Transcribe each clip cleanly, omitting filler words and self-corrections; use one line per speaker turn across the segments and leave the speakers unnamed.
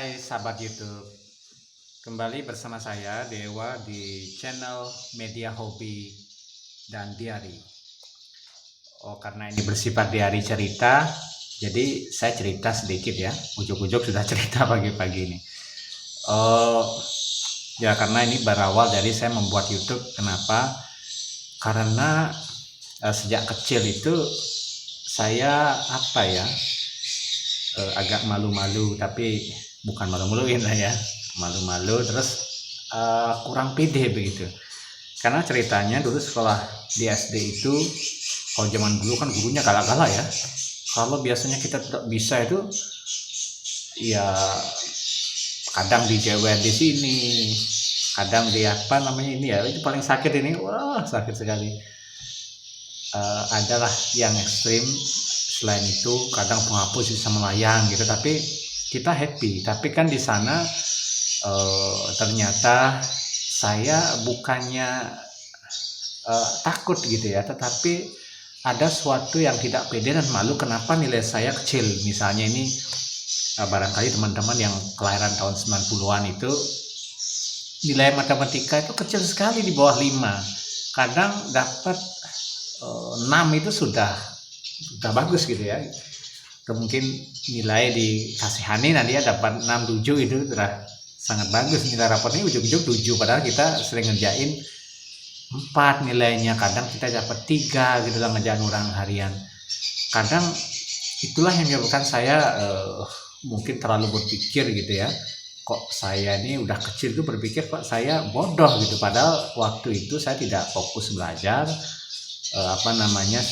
Hai sahabat YouTube, kembali bersama saya Dewa di channel Media Hobi dan Diari. Karena ini bersifat diari cerita, jadi saya cerita sedikit ya. Ujuk-ujuk sudah cerita pagi-pagi ini. Ya karena ini berawal dari saya membuat YouTube. Kenapa? Karena sejak kecil itu saya agak malu-malu, tapi bukan malu-maluin lah ya, malu-malu terus kurang pede begitu. Karena ceritanya dulu sekolah di SD itu, kalau zaman dulu kan gurunya galak-galak ya. Kalau biasanya kita tidak bisa itu, ya kadang dijewer di sini, kadang di apa namanya ini ya, itu paling sakit ini, wah sakit sekali. Adalah yang ekstrim. Selain itu kadang penghapus bisa melayang gitu, tapi kita happy. Tapi kan di sana ternyata saya bukannya takut gitu ya, tetapi ada suatu yang tidak pede dan malu kenapa nilai saya kecil. Misalnya ini barangkali teman-teman yang kelahiran tahun 90-an itu nilai matematika itu kecil sekali, di bawah 5. Kadang dapat 6 itu sudah bagus gitu ya. Atau mungkin nilai dikasihani nanti ya dapat 6, 7 itu sudah sangat bagus. Nilai rapotnya ujung-ujung 7, padahal kita sering ngerjain 4 nilainya. Kadang kita dapat 3 gitu lah ngerjain orang harian. Kadang itulah yang menyebabkan saya mungkin terlalu berpikir gitu ya, kok saya ini udah kecil tuh berpikir kok saya bodoh gitu, padahal waktu itu saya tidak fokus belajar,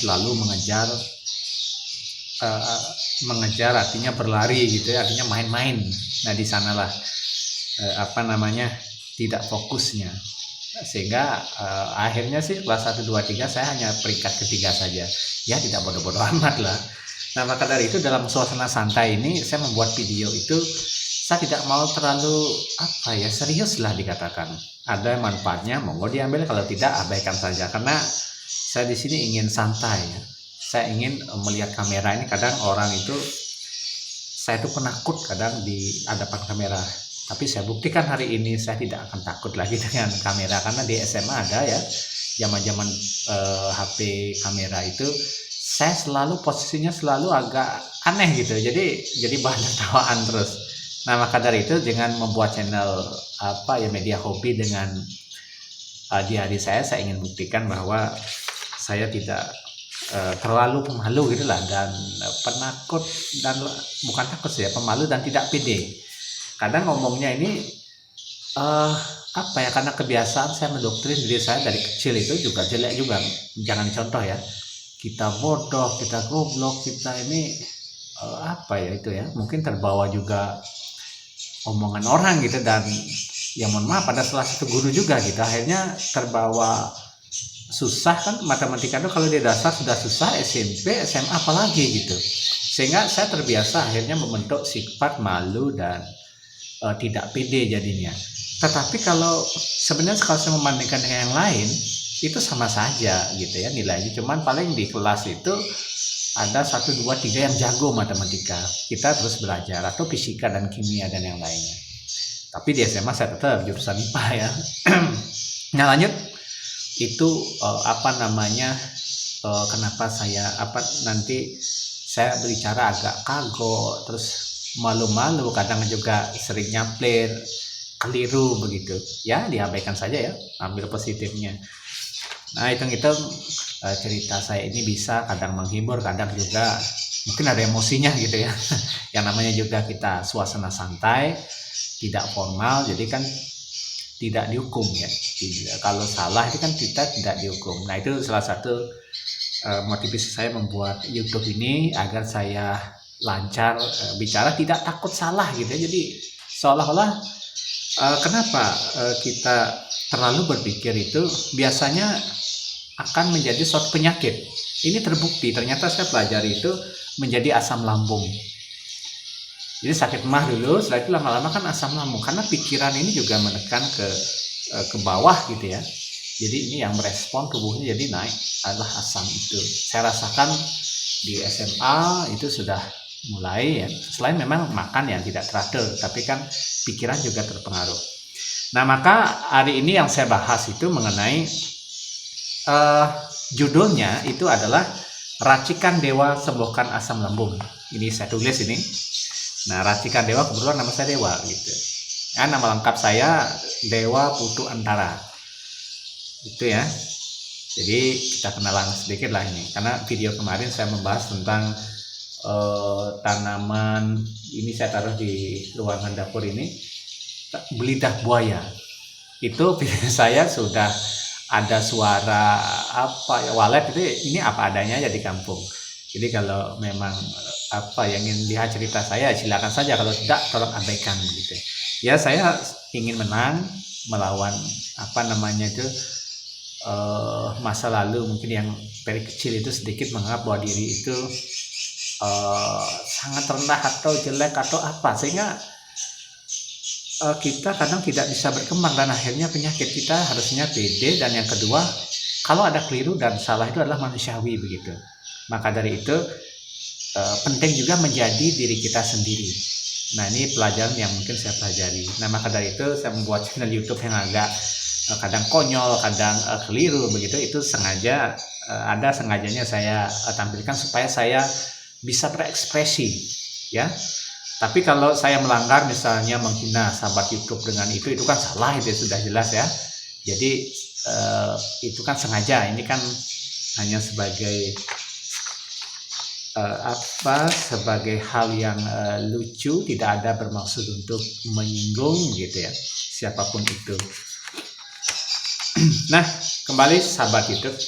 selalu mengejar artinya berlari gitu ya, artinya main-main. Nah di sanalah tidak fokusnya, sehingga akhirnya sih kelas 1, 2, 3 saya hanya peringkat ketiga saja ya, tidak bodoh-bodoh amat lah. Nah maka dari itu dalam suasana santai ini saya membuat video itu, saya tidak mau terlalu serius lah dikatakan. Ada manfaatnya monggo diambil, kalau tidak abaikan saja, karena saya di sini ingin santai ya. Saya ingin melihat kamera ini. Kadang orang itu, saya itu penakut kadang di hadapan kamera, tapi saya buktikan hari ini saya tidak akan takut lagi dengan kamera, karena di SMA ada ya zaman-zaman HP kamera itu, saya selalu posisinya selalu agak aneh gitu, jadi bahan tertawaan terus. Nah maka dari itu dengan membuat channel media hobi dengan diari saya ingin buktikan bahwa saya tidak terlalu pemalu gitulah, dan penakut, dan bukan takut sih ya, pemalu dan tidak pede. Kadang ngomongnya ini karena kebiasaan saya mendoktrin diri saya dari kecil itu juga jelek juga, jangan dicontoh ya, kita bodoh, kita goblok, kita ini mungkin terbawa juga omongan orang gitu, dan ya mohon maaf pada salah satu guru juga gitu, akhirnya terbawa. Susah kan matematika itu, kalau di dasar sudah susah, SMP SMA apalagi gitu, sehingga saya terbiasa akhirnya membentuk sifat malu dan tidak pede jadinya. Tetapi kalau sebenarnya kalau saya membandingkan dengan yang lain itu sama saja gitu ya nilainya, cuman paling di kelas itu ada 1, 2, 3 yang jago matematika, kita terus belajar, atau fisika dan kimia dan yang lainnya. Tapi di SMA saya tetap jurusan IPA ya. Nah lanjut, itu kenapa saya nanti saya berbicara agak kagok, terus malu-malu, kadang juga sering nyaplir, keliru begitu ya, diabaikan saja ya, ambil positifnya. Nah hitung-hitung cerita saya ini bisa kadang menghibur, kadang juga mungkin ada emosinya gitu ya. Yang namanya juga kita suasana santai, tidak formal, jadi kan tidak dihukum ya. Kalau salah itu kan kita tidak dihukum. Nah itu salah satu motivasi saya membuat YouTube ini, agar saya lancar bicara, tidak takut salah gitu ya. Jadi seolah-olah kenapa kita terlalu berpikir itu biasanya akan menjadi suatu penyakit. Ini terbukti, ternyata saya pelajari itu menjadi asam lambung. Jadi sakit mah dulu, setelah itu lama-lama kan asam lambung, karena pikiran ini juga menekan ke bawah gitu ya. Jadi ini yang merespon tubuhnya jadi naik adalah asam itu. Saya rasakan di SMA itu sudah mulai ya, selain memang makan yang tidak teratur, tapi kan pikiran juga terpengaruh. Nah, maka hari ini yang saya bahas itu mengenai judulnya itu adalah Racikan Dewa Sembuhkan Asam Lambung. Ini saya tulis ini. Nah, Racikan Dewa kebetulan nama saya Dewa gitu. Ya, nama lengkap saya Dewa Putu Antara. Itu ya. Jadi kita kenalan sedikit lah ini. Karena video kemarin saya membahas tentang tanaman, ini saya taruh di ruangan dapur ini, belidah buaya. Itu video saya sudah ada suara apa ya, walet itu, ini apa adanya aja di kampung. Jadi kalau memang apa yang ingin lihat cerita saya silakan saja, kalau tidak tolong abaikan begitu. Ya, saya ingin menang melawan apa namanya itu masa lalu mungkin yang dari kecil itu sedikit menganggap bahwa diri itu sangat rendah atau jelek atau apa, sehingga kita kadang tidak bisa berkembang dan akhirnya penyakit. Kita harusnya pede, dan yang kedua, kalau ada keliru dan salah itu adalah manusiawi begitu. Maka dari itu penting juga menjadi diri kita sendiri. Nah, ini pelajaran yang mungkin saya pelajari. Nah, maka dari itu saya membuat channel YouTube yang agak kadang konyol, kadang keliru begitu. Itu sengaja, ada sengajanya saya tampilkan supaya saya bisa berekspresi ya. Tapi kalau saya melanggar, misalnya menghina sahabat YouTube dengan itu kan salah, itu sudah jelas ya. Jadi itu kan sengaja, ini kan hanya sebagai sebagai hal yang lucu, tidak ada bermaksud untuk menyinggung gitu ya, siapapun itu. Nah, kembali sahabat YouTube,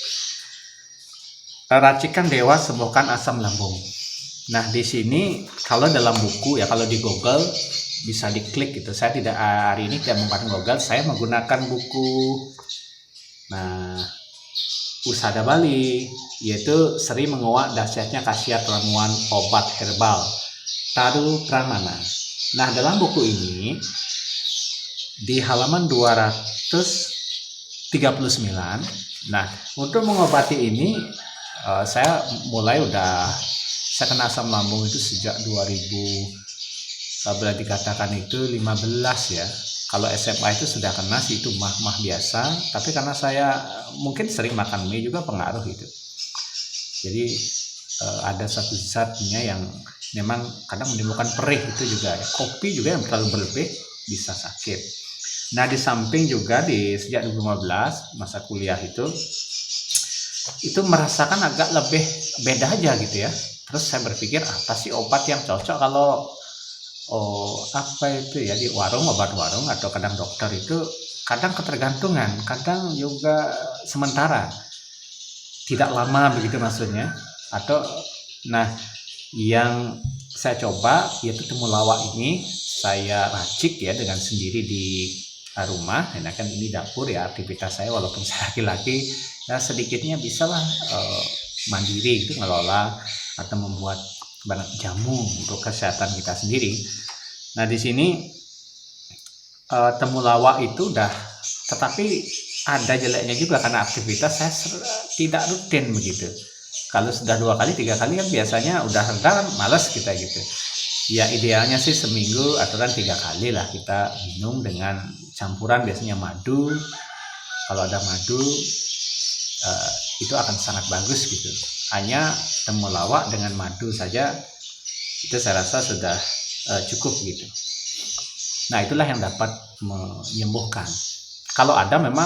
Racikan Dewa Sembuhkan Asam Lambung. Nah, di sini kalau dalam buku ya, kalau di Google bisa diklik gitu. Saya tidak hari ini tidak menggunakan Google, saya menggunakan buku Usada Bali, yaitu Sri Menguak Dahsyatnya Khasiat Ramuan Obat Herbal Taru Pramana. Nah, dalam buku ini di halaman 239, nah, untuk mengobati ini saya saya kena asam lambung itu sejak 2000, boleh dikatakan itu 15 ya. Kalau SMA itu sudah kena sih, itu mah biasa, tapi karena saya mungkin sering makan mie juga pengaruh itu. Jadi ada satu zatnya yang memang kadang menimbulkan perih, itu juga ya. Kopi juga yang terlalu berlebih bisa sakit. Nah, di samping juga sejak 2015 masa kuliah itu merasakan agak lebih beda aja gitu ya. Terus saya berpikir, apa sih obat yang cocok kalau apa itu ya, di warung, obat warung atau kadang dokter itu kadang ketergantungan, kadang juga sementara, tidak lama begitu maksudnya. Atau nah, yang saya coba yaitu temulawak ini saya racik ya dengan sendiri di rumah. Nah, kan ini dapur ya, aktivitas saya walaupun saya laki-laki ya, sedikitnya bisalah mandiri gitu, ngelola atau membuat banyak jamu untuk kesehatan kita sendiri. Nah, di sini temulawak itu udah, tetapi ada jeleknya juga karena aktivitas saya tidak rutin begitu. Kalau sudah 2 kali 3 kali kan biasanya udah reda, malas kita gitu. Ya, idealnya sih seminggu atau 3 kali lah kita minum dengan campuran biasanya madu. Kalau ada madu itu akan sangat bagus gitu. Hanya temulawak dengan madu saja itu saya rasa sudah cukup gitu. Nah, itulah yang dapat menyembuhkan. Kalau ada memang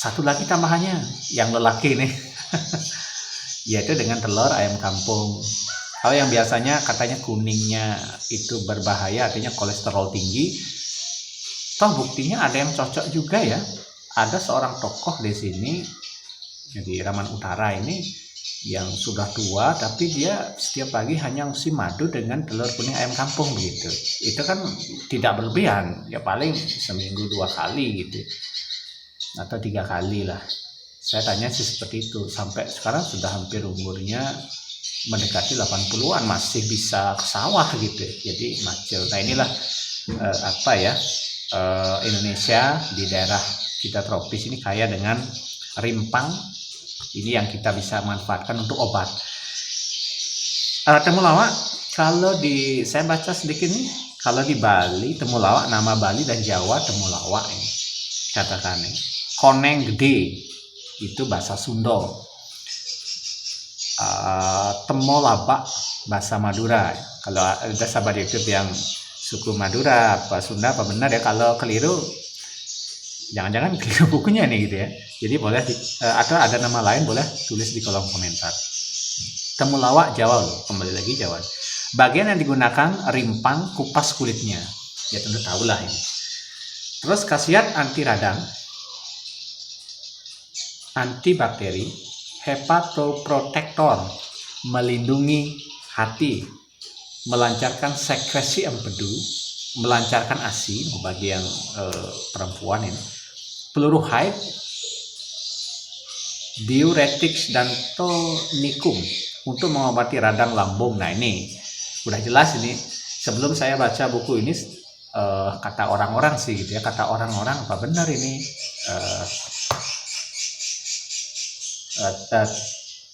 satu lagi tambahannya yang lelaki nih yaitu dengan telur ayam kampung. Kalau yang biasanya katanya kuningnya itu berbahaya, artinya kolesterol tinggi, toh buktinya ada yang cocok juga ya. Ada seorang tokoh di sini di Raman Utara ini yang sudah tua, tapi dia setiap pagi hanya ngisi madu dengan telur kuning ayam kampung begitu. Itu kan tidak berlebihan, ya paling seminggu 2 kali gitu, atau 3 kali lah. Saya tanya sih seperti itu, sampai sekarang sudah hampir umurnya mendekati 80-an masih bisa ke sawah gitu, jadi macil. Nah, inilah Indonesia di daerah kita tropis ini kaya dengan rimpang. Ini yang kita bisa manfaatkan untuk obat. Temulawak Kalau saya baca sedikit nih, kalau di Bali temulawak, nama Bali dan Jawa temulawak ini katakan nih. Koneng gede itu bahasa Sunda. Temolabak bahasa Madura. Kalau ada sahabat YouTube yang suku Madura apa Sunda apa benar ya, kalau keliru jangan-jangan keliru bukunya nih gitu ya. Jadi boleh atau ada nama lain boleh tulis di kolom komentar. Temulawak Jawa loh, kembali lagi Jawa. Bagian yang digunakan rimpang kupas kulitnya. Ya tentu tahu lah ini. Terus khasiat anti radang, antibakteri, hepatoprotektor, melindungi hati, melancarkan sekresi empedu, melancarkan ASI bagi yang perempuan ini, peluru haid, diuretik dan tonikum untuk mengobati radang lambung. Nah ini udah jelas ini. Sebelum saya baca buku ini kata orang-orang sih gitu ya, kata orang-orang apa benar ini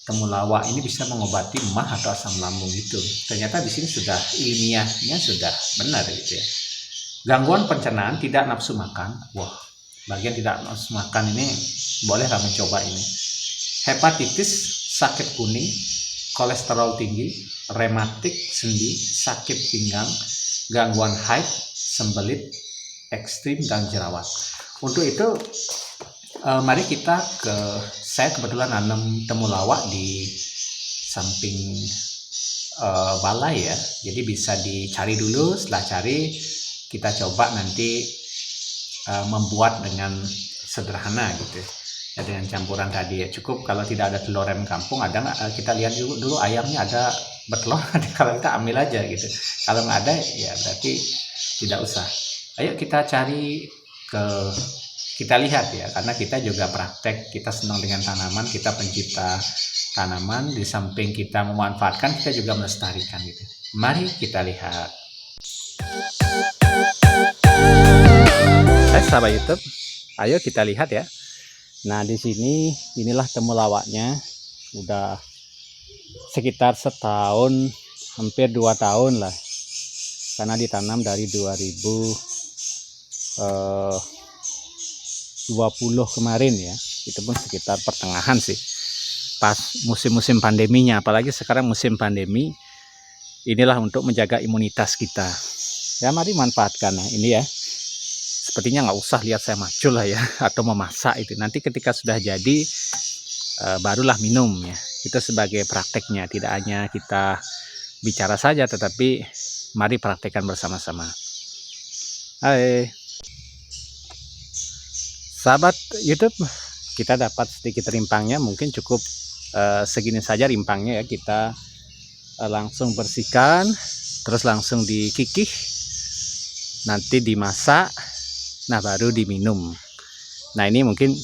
temulawak ini bisa mengobati emah atau asam lambung itu. Ternyata di sini sudah ilmiahnya sudah benar gitu ya. Gangguan pencernaan, tidak nafsu makan. Wah, bagian tidak nafsu makan ini bolehlah mencoba ini. Hepatitis, sakit kuning, kolesterol tinggi, rematik sendi, sakit pinggang, gangguan haid, sembelit ekstrim dan jerawat. Untuk itu mari kita saya kebetulan nanam temulawak di samping balai ya, jadi bisa dicari dulu. Setelah cari kita coba nanti membuat dengan sederhana gitu ya, dengan campuran tadi ya. Cukup kalau tidak ada telur ayam kampung, ada nggak, kita lihat dulu ayamnya ada bertelur. Kalau kita ambil aja gitu, kalau nggak ada ya berarti tidak usah. Ayo kita cari kita lihat ya, karena kita juga praktek, kita senang dengan tanaman, kita pencipta tanaman, di samping kita memanfaatkan, kita juga melestarikan gitu. Mari kita lihat. Hai sahabat YouTube, ayo kita lihat ya. Nah di sini inilah temulawaknya, udah sekitar setahun, hampir 2 tahun lah, karena ditanam dari 2020 kemarin ya. Itu pun sekitar pertengahan sih, pas musim-musim pandeminya. Apalagi sekarang musim pandemi, inilah untuk menjaga imunitas kita ya. Mari manfaatkan. Nah ini ya, sepertinya nggak usah lihat saya macul lah ya, atau memasak itu. Nanti ketika sudah jadi barulah minum ya. Itu sebagai prakteknya, tidak hanya kita bicara saja, tetapi mari praktekkan bersama-sama. Hai sahabat YouTube, kita dapat sedikit rimpangnya, mungkin cukup segini saja rimpangnya ya. Kita langsung bersihkan, terus langsung dikikih, nanti dimasak, nah baru diminum. Nah ini mungkin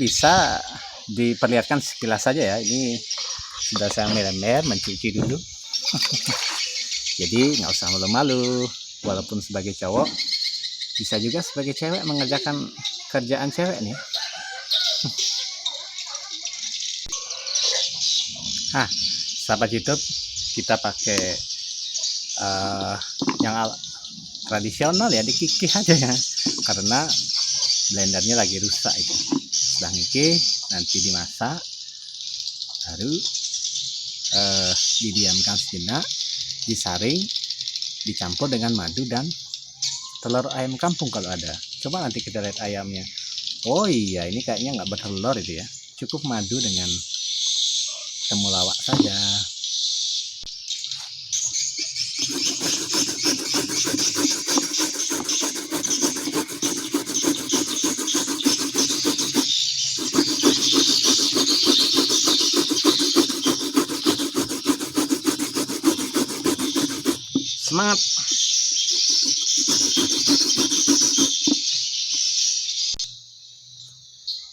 bisa diperlihatkan sekilas saja ya. Ini sudah saya mer-mer mencuci dulu. Jadi nggak usah malu-malu, walaupun sebagai cowok bisa juga sebagai cewek mengerjakan kerjaan cewek nih. Sahabat YouTube, kita pakai yang tradisional ya, dikikih aja ya, karena blendernya lagi rusak itu. Setelah ngikih nanti dimasak, baru didiamkan sejenak, disaring, dicampur dengan madu dan telur ayam kampung kalau ada. Coba nanti kita lihat ayamnya. Oh iya, ini kayaknya nggak bertelur itu ya. Cukup madu dengan temulawak saja. Semangat.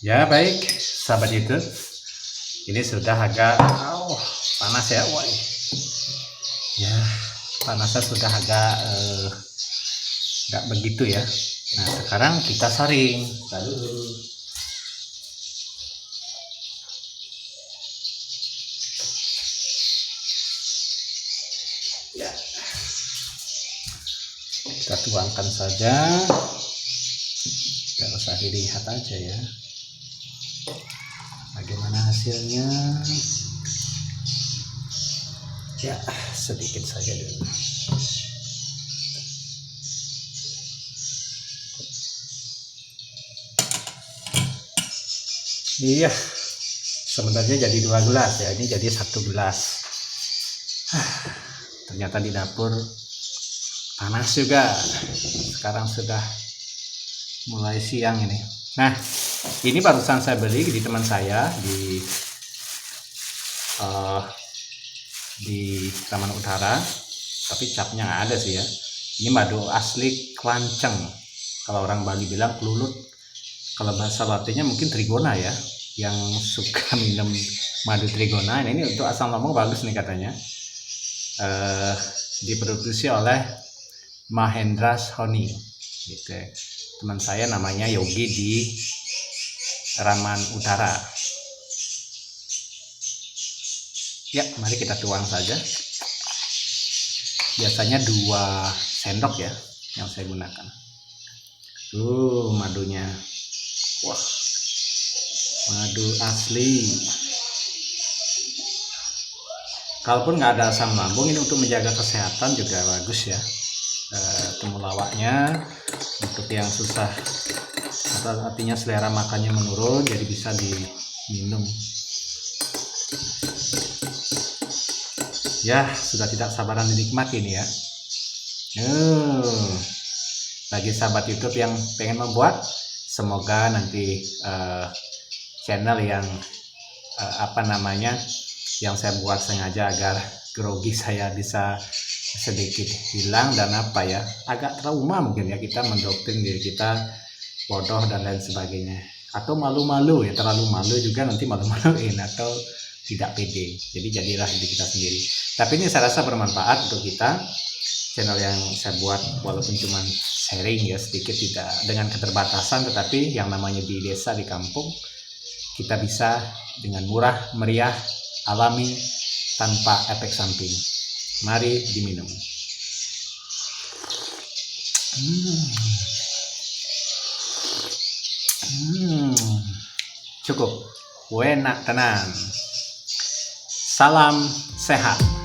Ya baik sahabat YouTube, ini sudah agak panas ya. Wah, ya panasnya sudah agak nggak begitu ya. Nah sekarang kita saring. Kita tuangkan saja, nggak usah dilihat aja ya bagaimana hasilnya. Ya sedikit saja dulu. Iya, sebenarnya jadi 2 gelas ya, ini jadi 1 gelas. Ternyata di dapur panas juga. Sekarang sudah mulai siang ini. Nah, ini barusan saya beli di teman saya di Taman Utara, tapi capnya nggak ada sih ya. Ini madu asli Klanceng, kalau orang Bali bilang kelulut, kalau bahasa Latinnya mungkin Trigona ya, yang suka minum madu Trigona. Nah, ini untuk asam lambung bagus nih katanya. Diproduksi oleh Mahendras Honey gitu. Teman saya namanya Yogi di Raman Utara. Ya, mari kita tuang saja. Biasanya 2 sendok ya yang saya gunakan. Madunya. Wah, madu asli. Kalaupun nggak ada asam lambung, ini untuk menjaga kesehatan juga bagus ya. Temulawaknya untuk yang susah atau artinya selera makannya menurun, jadi bisa diminum. Ya, sudah tidak sabaran dinikmati ini ya. Bagi sahabat YouTube yang pengen membuat, semoga nanti channel yang yang saya buat sengaja agar grogi saya bisa sedikit hilang, dan agak trauma mungkin ya, kita mendoktrin diri kita bodoh dan lain sebagainya, atau malu-malu ya, terlalu malu juga nanti malu-maluin atau tidak pede. Jadi jadilah diri kita sendiri. Tapi ini saya rasa bermanfaat untuk kita. Channel yang saya buat walaupun cuma sharing ya sedikit, tidak dengan keterbatasan, tetapi yang namanya di desa, di kampung, kita bisa dengan murah meriah alami tanpa efek samping. Mari diminum. Cukup enak tenan. Salam sehat.